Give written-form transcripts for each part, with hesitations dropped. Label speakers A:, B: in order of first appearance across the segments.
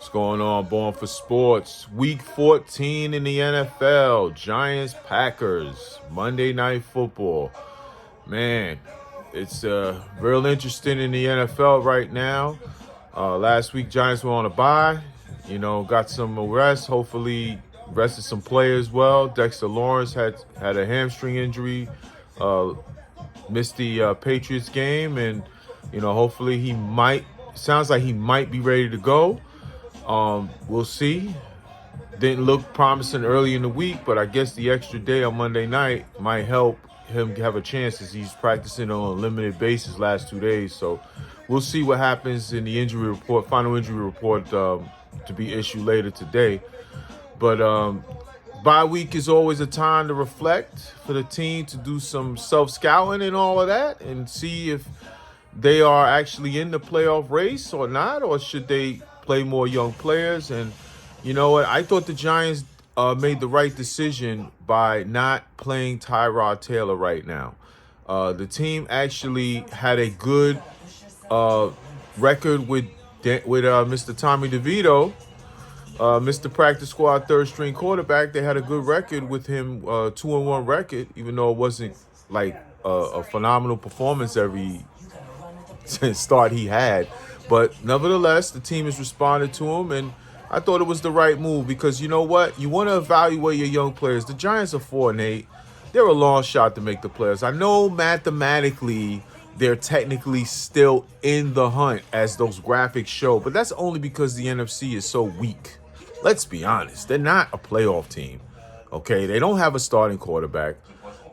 A: What's going on, Born for Sports? Week 14 in the NFL. Giants, Packers, Monday Night Football. Man, it's real interesting in the NFL right now. Last week, Giants were on a bye. Got some rest. Hopefully, rested some players well. Dexter Lawrence had a hamstring injury. Missed the Patriots game, and hopefully sounds like he might be ready to go. We'll see. Didn't look promising early in the week, but I guess the extra day on Monday night might help him have a chance, as he's practicing on a limited basis last 2 days. So we'll see what happens in the final injury report to be issued later today. But bye week is always a time to reflect for the team, to do some self-scouting and all of that, and see if they are actually in the playoff race or not, or should they play more young players. And you know what? I thought the Giants made the right decision by not playing Tyrod Taylor right now. The team actually had a good record with Mr. Tommy DeVito, Mr. Practice Squad third string quarterback. They had a good record with him, 2-1 record, even though it wasn't like a phenomenal performance every start he had. But nevertheless, the team has responded to him, and I thought it was the right move, because you know what? You want to evaluate your young players. The Giants are 4-8. They're a long shot to make the playoffs. I know mathematically they're technically still in the hunt, as those graphics show, but that's only because the NFC is so weak. Let's be honest. They're not a playoff team, okay? They don't have a starting quarterback.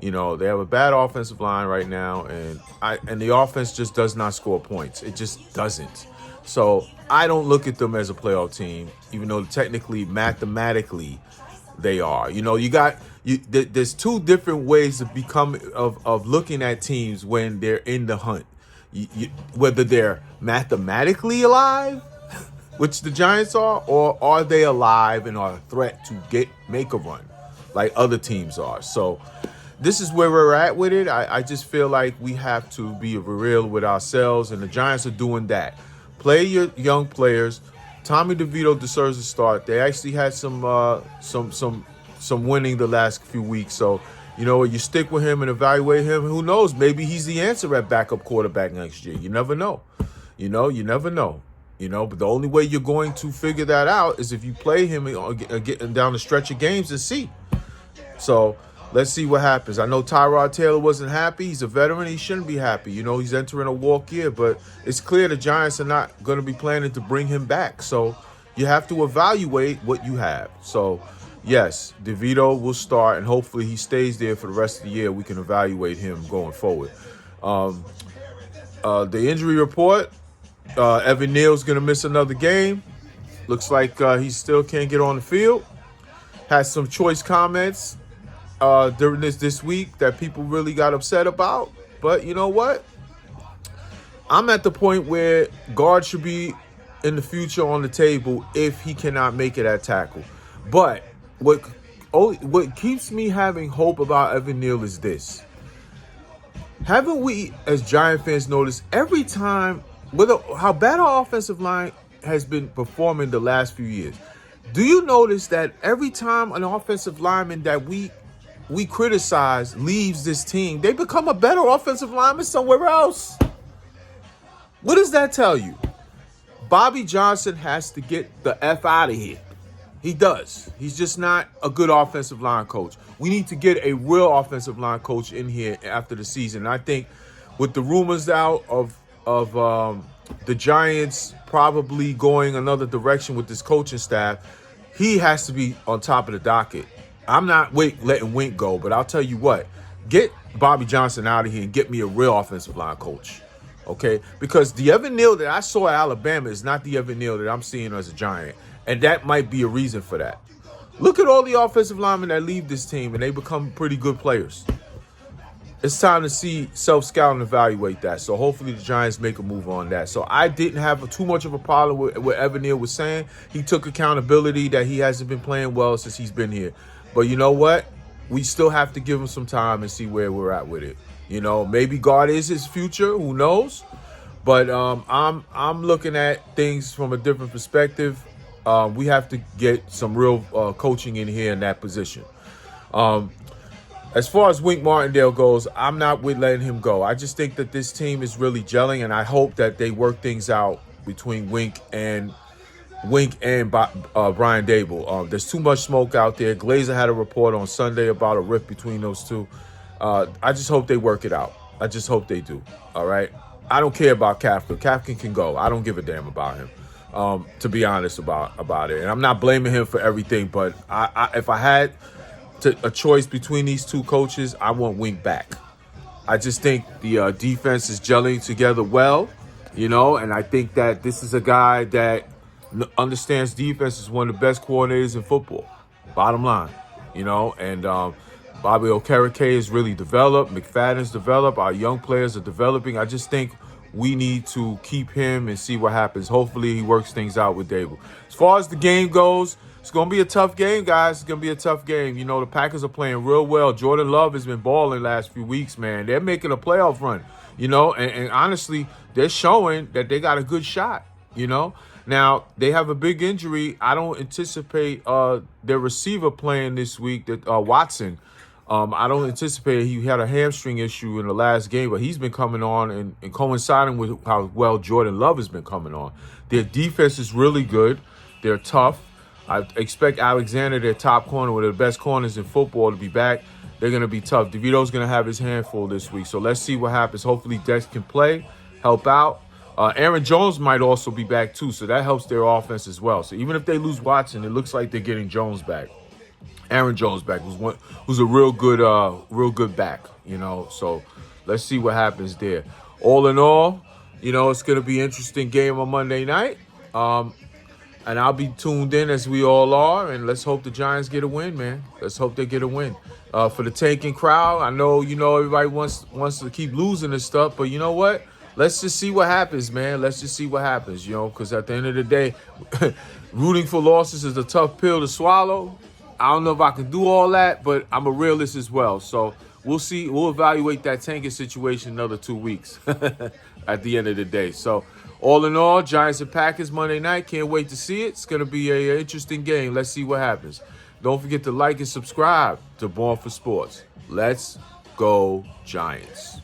A: They have a bad offensive line right now, and the offense just does not score points. It just doesn't. So I don't look at them as a playoff team, even though technically, mathematically, they are. There's two different ways of looking at teams when they're in the hunt. Whether they're mathematically alive, which the Giants are, or are they alive and are a threat to make a run, like other teams are. So this is where we're at with it. I just feel like we have to be real with ourselves, and the Giants are doing that. Play your young players. Tommy DeVito deserves a start. They actually had some winning the last few weeks. So, you stick with him and evaluate him. Who knows? Maybe he's the answer at backup quarterback next year. You never know. You never know. But the only way you're going to figure that out is if you play him getting down the stretch of games and see. So let's see what happens. I know Tyrod Taylor wasn't happy. He's a veteran. He shouldn't be happy. He's entering a walk year, but it's clear the Giants are not going to be planning to bring him back. So you have to evaluate what you have. So, yes, DeVito will start, and hopefully he stays there for the rest of the year. We can evaluate him going forward. The injury report, Evan Neal's going to miss another game. Looks like he still can't get on the field. Has some choice comments during this week that people really got upset about. But you know what? I'm at the point where guard should be in the future on the table if he cannot make it at tackle. But what keeps me having hope about Evan Neal is this. Haven't we, as Giant fans, noticed every time how bad our offensive line has been performing the last few years? Do you notice that every time an offensive lineman that we criticize leaves this team, they become a better offensive lineman somewhere else? What does that tell you? Bobby Johnson has to get the F out of here. He does. He's just not a good offensive line coach. We need to get a real offensive line coach in here after the season. I think with the rumors out of the Giants probably going another direction with this coaching staff, he has to be on top of the docket. I'm not letting Wink go, but I'll tell you what, get Bobby Johnson out of here and get me a real offensive line coach, okay? Because the Evan Neal that I saw at Alabama is not the Evan Neal that I'm seeing as a Giant, and that might be a reason for that. Look at all the offensive linemen that leave this team, and they become pretty good players. It's time to see self-scout and evaluate that. So hopefully the Giants make a move on that. So I didn't have too much of a problem with what Evan Neal was saying. He took accountability that he hasn't been playing well since he's been here. But you know what? We still have to give him some time and see where we're at with it. Maybe God is his future. Who knows? But I'm looking at things from a different perspective. We have to get some real coaching in here in that position. As far as Wink Martindale goes, I'm not with letting him go. I just think that this team is really gelling, and I hope that they work things out between Wink and Brian Dable. There's too much smoke out there. Glazer had a report on Sunday about a rift between those two. I just hope they work it out. I just hope they do. All right. I don't care about Kafka. Kafka can go. I don't give a damn about him. To be honest about it, and I'm not blaming him for everything, but if I had a choice between these two coaches, I want Wink back. I just think the defense is gelling together well, and I think that this is a guy that understands defense, is one of the best coordinators in football. Bottom line, and Bobby Okereke is really developed. McFadden's developed. Our young players are developing. I just think we need to keep him and see what happens. Hopefully he works things out with Dable. As far as the game goes, it's going to be a tough game, guys. It's going to be a tough game. The Packers are playing real well. Jordan Love has been balling the last few weeks, man. They're making a playoff run, and honestly, they're showing that they got a good shot, Now, they have a big injury. I don't anticipate their receiver playing this week, that Watson. I don't anticipate. He had a hamstring issue in the last game, but he's been coming on and coinciding with how well Jordan Love has been coming on. Their defense is really good. They're tough. I expect Alexander, their top corner, one of the best corners in football, to be back. They're going to be tough. DeVito's going to have his handful this week. So let's see what happens. Hopefully Dex can play, help out. Aaron Jones might also be back too, so that helps their offense as well. So even if they lose Watson, it looks like they're getting Jones back. Aaron Jones back who's a real good back, So let's see what happens there. All in all, it's going to be an interesting game on Monday night. And I'll be tuned in as we all are. And let's hope the Giants get a win, man. Let's hope they get a win. For the tanking crowd, I know, everybody wants to keep losing and stuff. But you know what? Let's just see what happens, man. Let's just see what happens, because at the end of the day, rooting for losses is a tough pill to swallow. I don't know if I can do all that, but I'm a realist as well. So we'll see. We'll evaluate that tanking situation another 2 weeks at the end of the day. So all in all, Giants and Packers Monday night. Can't wait to see it. It's going to be an interesting game. Let's see what happens. Don't forget to like and subscribe to Born for Sports. Let's go Giants.